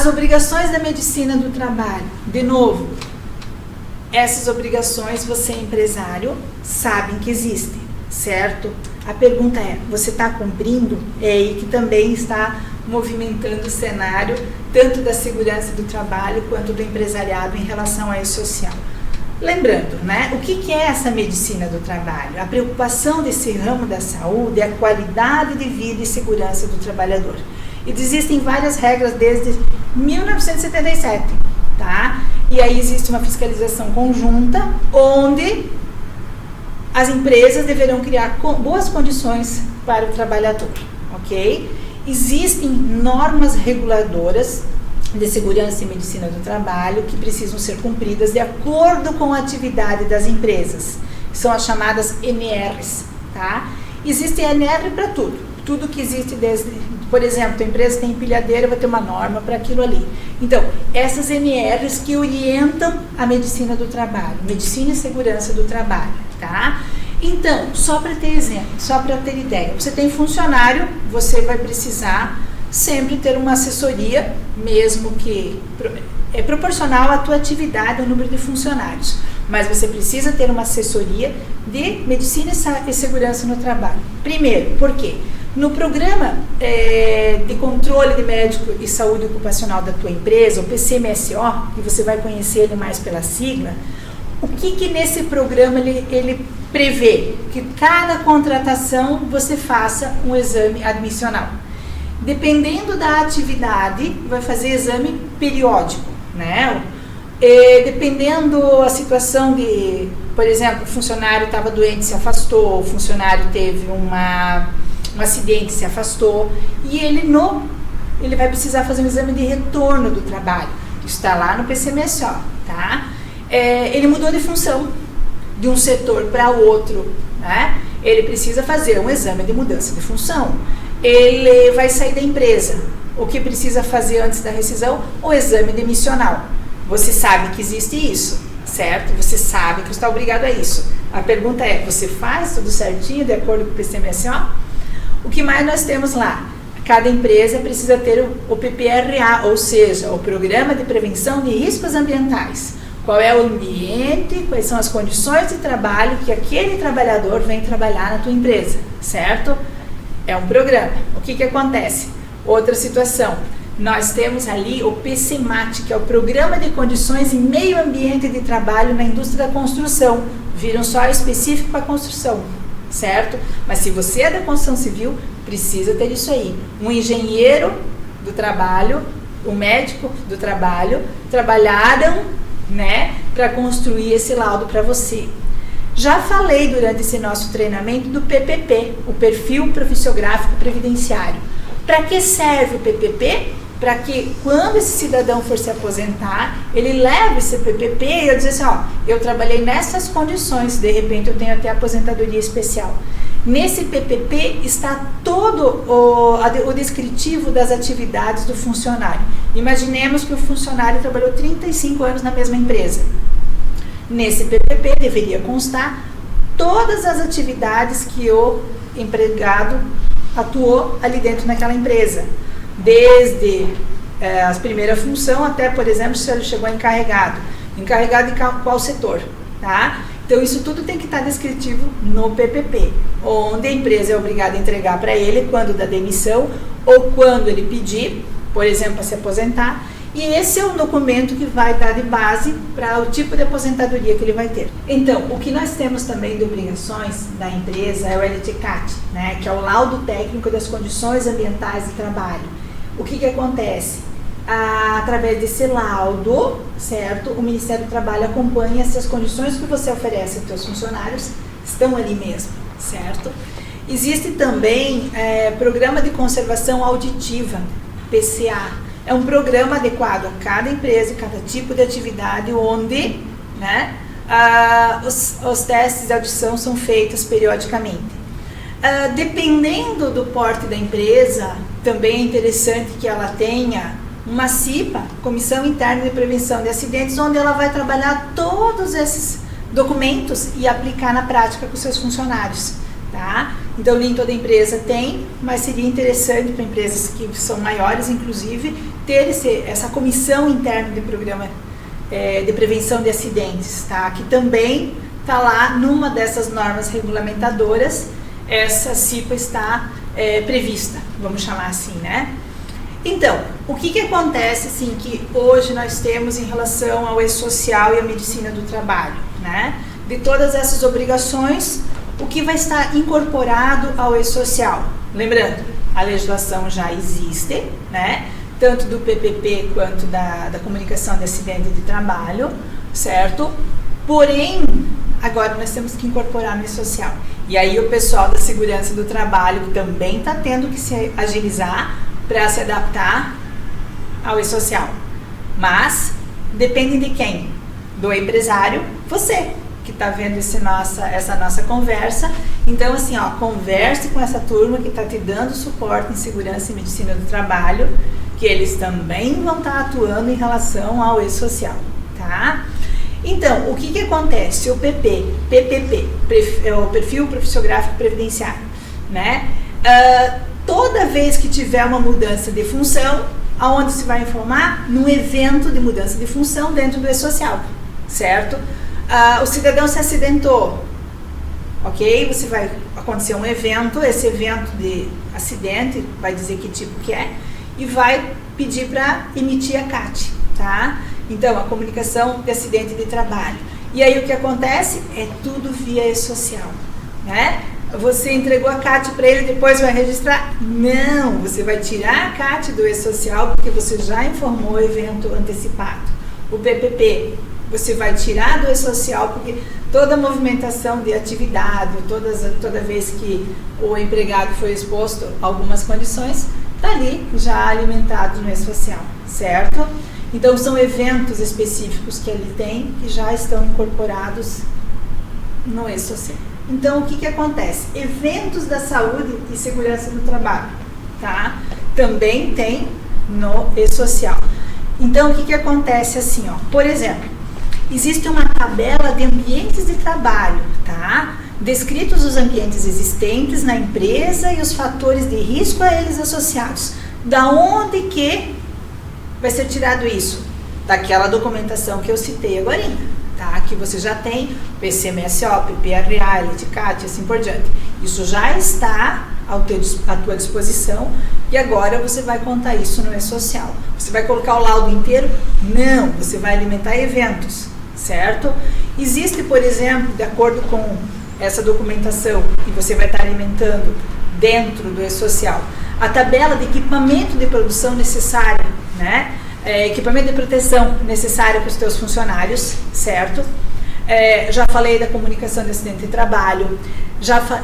obrigações da medicina do trabalho. De novo, essas obrigações você, empresário, sabe que existem, certo? A pergunta é, você está cumprindo? É aí que também está movimentando o cenário, tanto da segurança do trabalho quanto do empresariado em relação a isso social. Lembrando, né, o que é essa medicina do trabalho? A preocupação desse ramo da saúde é a qualidade de vida e segurança do trabalhador. E existem várias regras desde 1977, tá? E aí existe uma fiscalização conjunta, onde as empresas deverão criar boas condições para o trabalhador, ok? Existem normas reguladoras de segurança e medicina do trabalho que precisam ser cumpridas de acordo com a atividade das empresas. São as chamadas NRs, tá? Existe NR para tudo que existe desde, por exemplo, a empresa tem empilhadeira, vai ter uma norma para aquilo ali. Então, essas NRs que orientam a medicina do trabalho, medicina e segurança do trabalho, tá? Então, só para ter exemplo, só para ter ideia, você tem funcionário, você vai precisar sempre ter uma assessoria, mesmo que é proporcional à tua atividade, ao número de funcionários, mas você precisa ter uma assessoria de medicina e segurança no trabalho. Primeiro, por quê? No programa de controle de médico e saúde ocupacional da tua empresa, o PCMSO, que você vai conhecer ele mais pela sigla, o que nesse programa ele prevê? Que cada contratação você faça um exame admissional. Dependendo da atividade, vai fazer exame periódico, né? Dependendo a situação de, por exemplo, o funcionário estava doente, se afastou, o funcionário teve um acidente, se afastou, e ele vai precisar fazer um exame de retorno do trabalho. Isso está lá no PCMSO, tá? Ele mudou de função de um setor para outro, né? Ele precisa fazer um exame de mudança de função. Ele vai sair da empresa. O que precisa fazer antes da rescisão? O exame demissional. Você sabe que existe isso, certo? Você sabe que está obrigado a isso. A pergunta é, você faz tudo certinho de acordo com o PCMSO? O que mais nós temos lá? Cada empresa precisa ter o PPRA, ou seja, o Programa de Prevenção de Riscos Ambientais. Qual é o ambiente, quais são as condições de trabalho que aquele trabalhador vem trabalhar na tua empresa, certo? É um programa. O que acontece? Outra situação, nós temos ali o PCMAT, que é o Programa de Condições e Meio Ambiente de Trabalho na Indústria da Construção. Viram só específico para a construção, certo? Mas se você é da construção civil, precisa ter isso aí. Um engenheiro do trabalho, um médico do trabalho, trabalharam, né, para construir esse laudo para você. Já falei durante esse nosso treinamento do PPP, o Perfil Profissiográfico Previdenciário. Para que serve o PPP? Para que quando esse cidadão for se aposentar, ele leve esse PPP e eu dizer assim, ó, eu trabalhei nessas condições, de repente eu tenho até aposentadoria especial. Nesse PPP está todo o descritivo das atividades do funcionário. Imaginemos que o funcionário trabalhou 35 anos na mesma empresa. Nesse PPP deveria constar todas as atividades que o empregado atuou ali dentro naquela empresa. Desde a primeira função até, por exemplo, se ele chegou a encarregado. Encarregado de qual setor, tá? Então, isso tudo tem que estar descritivo no PPP, onde a empresa é obrigada a entregar para ele quando da demissão ou quando ele pedir, por exemplo, para se aposentar. E esse é um documento que vai dar de base para o tipo de aposentadoria que ele vai ter. Então, o que nós temos também de obrigações da empresa é o LTCAT, né, que é o Laudo Técnico das Condições Ambientais de Trabalho. O que acontece? Através desse laudo, certo, o Ministério do Trabalho acompanha se as condições que você oferece aos seus funcionários estão ali mesmo, certo? Existe também Programa de Conservação Auditiva, PCA. É um programa adequado a cada empresa, cada tipo de atividade, onde, né, os testes de audição são feitos periodicamente. Dependendo do porte da empresa, também é interessante que ela tenha uma CIPA, Comissão Interna de Prevenção de Acidentes, onde ela vai trabalhar todos esses documentos e aplicar na prática com seus funcionários, tá? Então nem toda empresa tem, mas seria interessante para empresas que são maiores, inclusive, ter essa comissão interna de programa de prevenção de acidentes, tá? Que também está lá numa dessas normas regulamentadoras, essa CIPA está prevista, vamos chamar assim, né? Então, o que acontece, assim, que hoje nós temos em relação ao E-Social e à medicina do trabalho, né? De todas essas obrigações, o que vai estar incorporado ao E-Social? Lembrando, a legislação já existe, né? Tanto do PPP quanto da comunicação de acidente de trabalho, certo? Porém, agora nós temos que incorporar no E-Social. E aí o pessoal da segurança do trabalho que também está tendo que se agilizar para se adaptar ao E-Social. Mas depende de quem? Do empresário, você que está vendo essa nossa conversa. Então, assim, ó, converse com essa turma que está te dando suporte em segurança e medicina do trabalho, que eles também vão estar atuando em relação ao E-Social, tá? Então, o que acontece? O PPP, é o Perfil Profissiográfico Previdenciário, né? Toda vez que tiver uma mudança de função, aonde se vai informar? Num evento de mudança de função dentro do E-Social, certo? O cidadão se acidentou, ok? Você vai acontecer um evento, esse evento de acidente, vai dizer que tipo que é, e vai pedir para emitir a CAT, tá? Então, a comunicação de acidente de trabalho. E aí o que acontece? É tudo via E-Social, né? Você entregou a CAT para ele, depois vai registrar? Não, você vai tirar a CAT do E-Social porque você já informou o evento antecipado. O PPP, você vai tirar do E-Social porque toda movimentação de atividade, toda vez que o empregado foi exposto a algumas condições, está ali já alimentado no E-Social, certo? Então são eventos específicos que ele tem que já estão incorporados no E-Social. Então, o que acontece? Eventos da saúde e segurança do trabalho, tá? Também tem no E-Social. Então, o que acontece assim, ó? Por exemplo, existe uma tabela de ambientes de trabalho, tá? Descritos os ambientes existentes na empresa e os fatores de risco a eles associados. Da onde que vai ser tirado isso? Daquela documentação que eu citei agorinha. Tá? Que você já tem PCMSO, PPRA, LITCAT e assim por diante. Isso já está à tua disposição e agora você vai contar isso no E-Social. Você vai colocar o laudo inteiro? Não, você vai alimentar eventos, certo? Existe, por exemplo, de acordo com essa documentação que você vai estar alimentando dentro do E-Social, a tabela de equipamento de produção necessária, né? Equipamento de proteção necessário para os teus funcionários, certo? Já falei da comunicação de acidente de trabalho.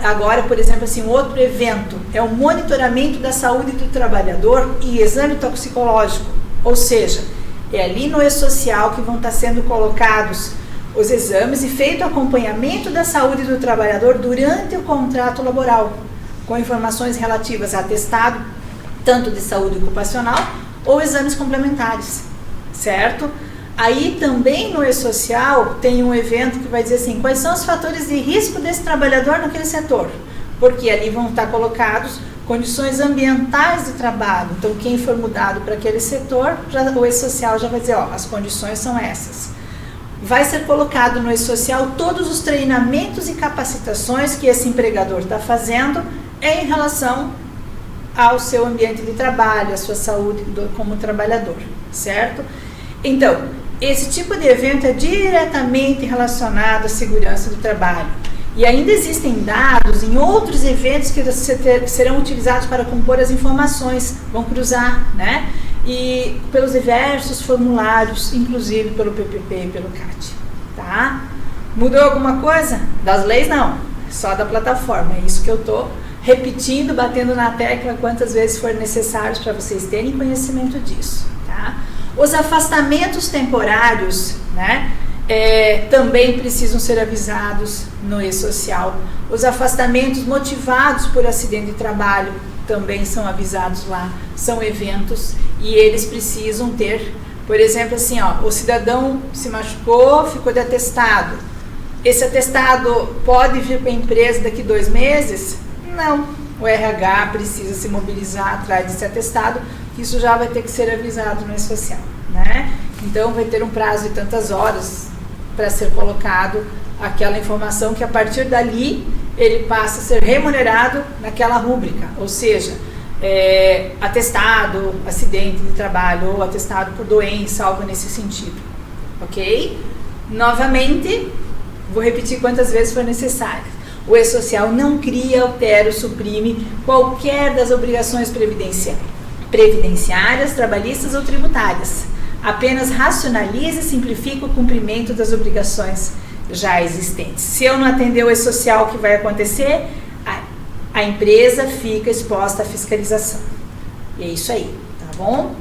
Agora, por exemplo, assim, um outro evento é o monitoramento da saúde do trabalhador e exame toxicológico. Ou seja, é ali no E-Social que vão estar sendo colocados os exames e feito o acompanhamento da saúde do trabalhador durante o contrato laboral, com informações relativas a atestado, tanto de saúde ocupacional, ou exames complementares, certo? Aí também no E-Social tem um evento que vai dizer assim, quais são os fatores de risco desse trabalhador naquele setor? Porque ali vão estar colocados condições ambientais de trabalho. Então, quem for mudado para aquele setor, o E-Social já vai dizer, ó, as condições são essas. Vai ser colocado no E-Social todos os treinamentos e capacitações que esse empregador está fazendo em relação ao seu ambiente de trabalho, à sua saúde como trabalhador, certo? Então, esse tipo de evento é diretamente relacionado à segurança do trabalho. E ainda existem dados em outros eventos que serão utilizados para compor as informações, vão cruzar, né? E pelos diversos formulários, inclusive pelo PPP e pelo CAT, tá? Mudou alguma coisa? Das leis, não. Só da plataforma, é isso que eu estou repetindo, batendo na tecla quantas vezes for necessário para vocês terem conhecimento disso, tá? Os afastamentos temporários, né, também precisam ser avisados no E-Social. Os afastamentos motivados por acidente de trabalho também são avisados lá, são eventos e eles precisam ter, por exemplo, assim, ó, o cidadão se machucou, ficou de atestado, esse atestado pode vir para a empresa daqui 2 meses? Não. O RH precisa se mobilizar atrás desse atestado, que isso já vai ter que ser avisado no E-Social, né? Então, vai ter um prazo de tantas horas para ser colocado aquela informação que, a partir dali, ele passa a ser remunerado naquela rúbrica, ou seja, atestado, acidente de trabalho ou atestado por doença, algo nesse sentido, ok? Novamente, vou repetir quantas vezes for necessário. O E-Social não cria, altera ou suprime qualquer das obrigações previdenciárias, trabalhistas ou tributárias. Apenas racionaliza e simplifica o cumprimento das obrigações já existentes. Se eu não atender o E-Social, o que vai acontecer? A empresa fica exposta à fiscalização. E é isso aí, tá bom?